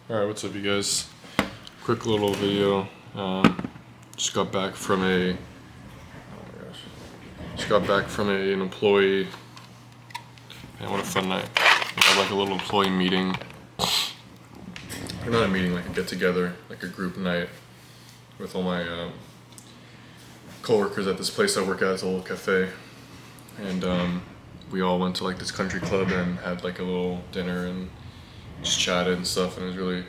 Alright, what's up you guys? Quick little video. Just got back from an employee. Man, what a fun night. We had like a little employee meeting. Or not a meeting, like a get together, like a group night with all my coworkers at this place I work at. It's a little cafe. And we all went to like this country club and had like a little dinner and just chatted and stuff, and it was really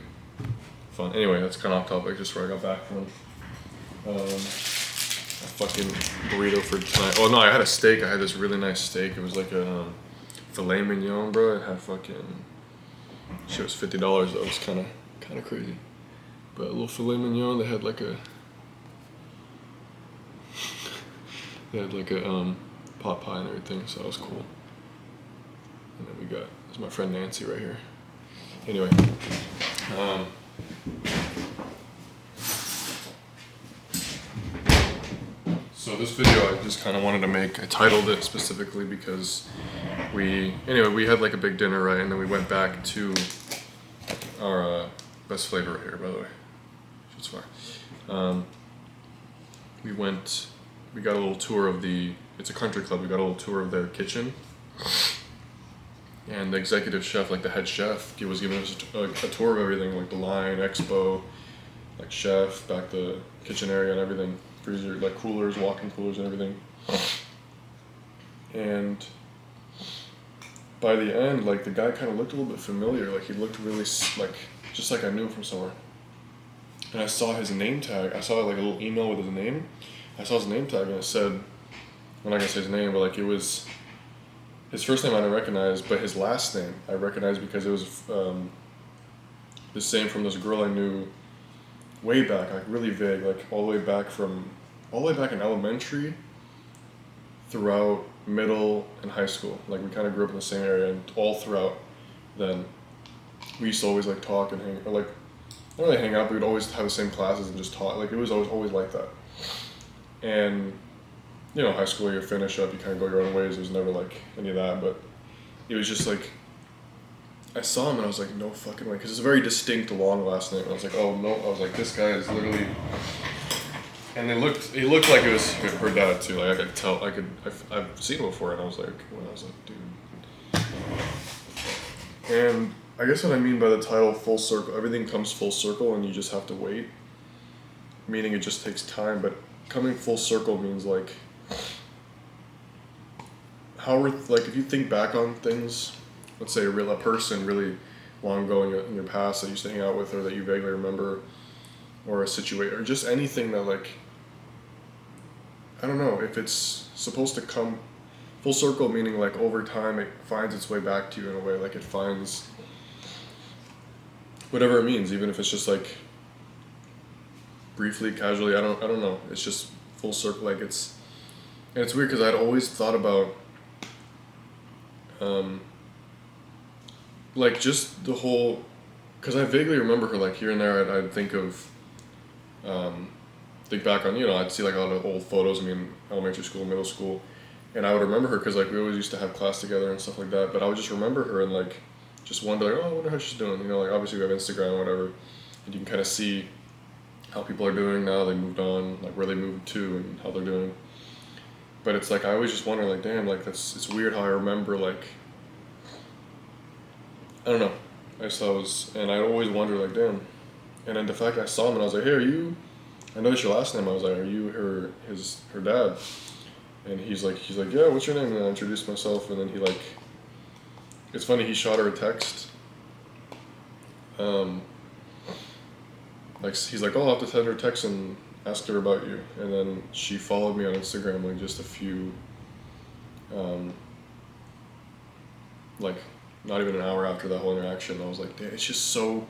fun. Anyway, that's kind of off topic, just where I got back from. A fucking burrito for tonight. Oh no, I had a steak. I had this really nice steak. It was like a filet mignon, bro. It had fucking shit. It was $50 though. It was kind of crazy. But a little filet mignon. They had like a pot pie and everything, so that was cool. And then we got, this is my friend Nancy right here. Anyway, so this video I just kind of wanted to make. I titled it specifically because we had like a big dinner, right? And then we went back to our best flavor right here, by the way. It's fine. We got a little tour of it's a country club. We got a little tour of their kitchen. And the executive chef, like the head chef, he was giving us a tour of everything, like the line, expo, like chef, back the kitchen area and everything, freezer, like coolers, walk-in coolers and everything. And by the end, like the guy kind of looked a little bit familiar, like he looked really like, just like I knew him from somewhere. And I saw his name tag, I saw like a little email with his name. I saw his name tag and it said, I'm not gonna say his name, but like it was, his first name I didn't recognize, but his last name I recognized because it was the same from this girl I knew way back, like really vague, like all the way back in elementary throughout middle and high school. Like we kind of grew up in the same area, and all throughout then we used to always like talk and hang, or like not really hang out, but we'd always have the same classes and just talk. Like it was always like that. And you know, high school, you finish up, you kind of go your own ways. There was never like any of that, but it was just like, I saw him and I was like, no fucking way, because it's a very distinct long last name. And I was like, oh no, I was like, this guy is literally, and he looked like it was her dad too. Like I could tell, I've seen him before, and I was like, dude. And I guess what I mean by the title, full circle, everything comes full circle, and you just have to wait. Meaning it just takes time, but coming full circle means like, if you think back on things, let's say a person really long ago in your past that you used to hang out with, or that you vaguely remember, or a situation, or just anything that like, I don't know, if it's supposed to come full circle, meaning like over time it finds its way back to you in a way, like it finds whatever it means, even if it's just like briefly, casually, I don't know, it's just full circle, like and it's weird because I'd always thought about like just the whole, because I vaguely remember her, like here and there I'd think of, think back on, I'd see like a lot of old photos of me in elementary school, middle school, and I would remember her because like we always used to have class together and stuff like that, but I would just remember her and like just wonder like, oh, I wonder how she's doing, like obviously we have Instagram or whatever, and you can kind of see how people are doing now, they moved on, like where they moved to and how they're doing. But it's like, I always just wonder, like, damn, like, it's weird how I remember, like, I don't know. I just thought it was, and I always wonder, like, damn. And then the fact I saw him and I was like, hey, I know it's your last name. I was like, are you her dad? And he's like, yeah, what's your name? And I introduced myself, and then he, like, it's funny, he shot her a text. Like, he's like, oh, I'll have to send her a text and ask her about you. And then she followed me on Instagram, like, just a few, like, not even an hour after that whole interaction. I was like, damn, it's just so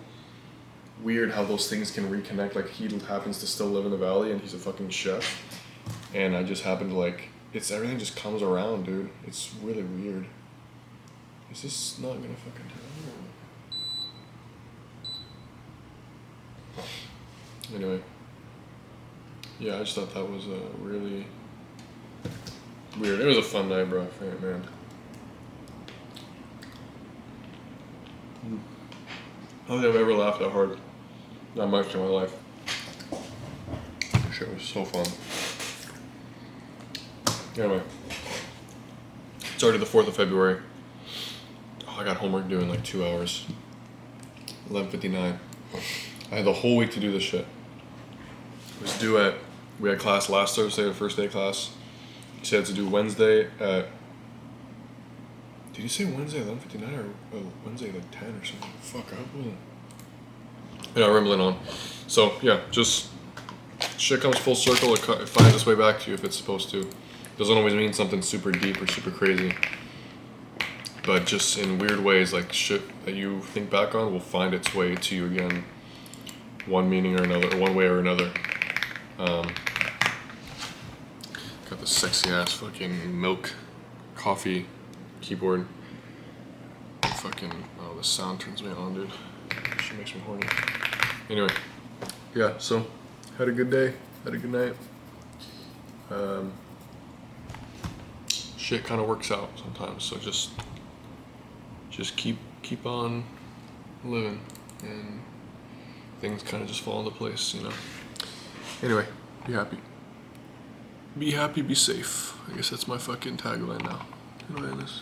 weird how those things can reconnect. Like, he happens to still live in the valley, and he's a fucking chef. And I just happened to, like, everything just comes around, dude. It's really weird. Is this not gonna fucking turn on? Anyway. Yeah, I just thought that was really weird. It was a fun night, bro. Man. I don't think I've ever laughed that hard. Not much in my life. That shit was so fun. Anyway. It's already the 4th of February. Oh, I got homework due in like 2 hours. 11:59. I had the whole week to do this shit. It was due at, we had class last Thursday, the first day of class. He said to do Wednesday at, did he say Wednesday at 11:59 or Wednesday at like 10 or something? Fuck, I hope it wasn't. Yeah, rambling on. So, yeah, just shit comes full circle. It finds its way back to you if it's supposed to. Doesn't always mean something super deep or super crazy. But just in weird ways, like shit that you think back on will find its way to you again. One meaning or another, or one way or another. Got this sexy ass fucking milk coffee keyboard. Fucking, oh, the sound turns me on, dude. Shit makes me horny. Anyway, yeah, so had a good day, had a good night. Shit kind of works out sometimes, so just keep on living, and things kind of just fall into place, you know. Anyway, be happy. Be happy, be safe. I guess that's my fucking tagline now. You know what it is?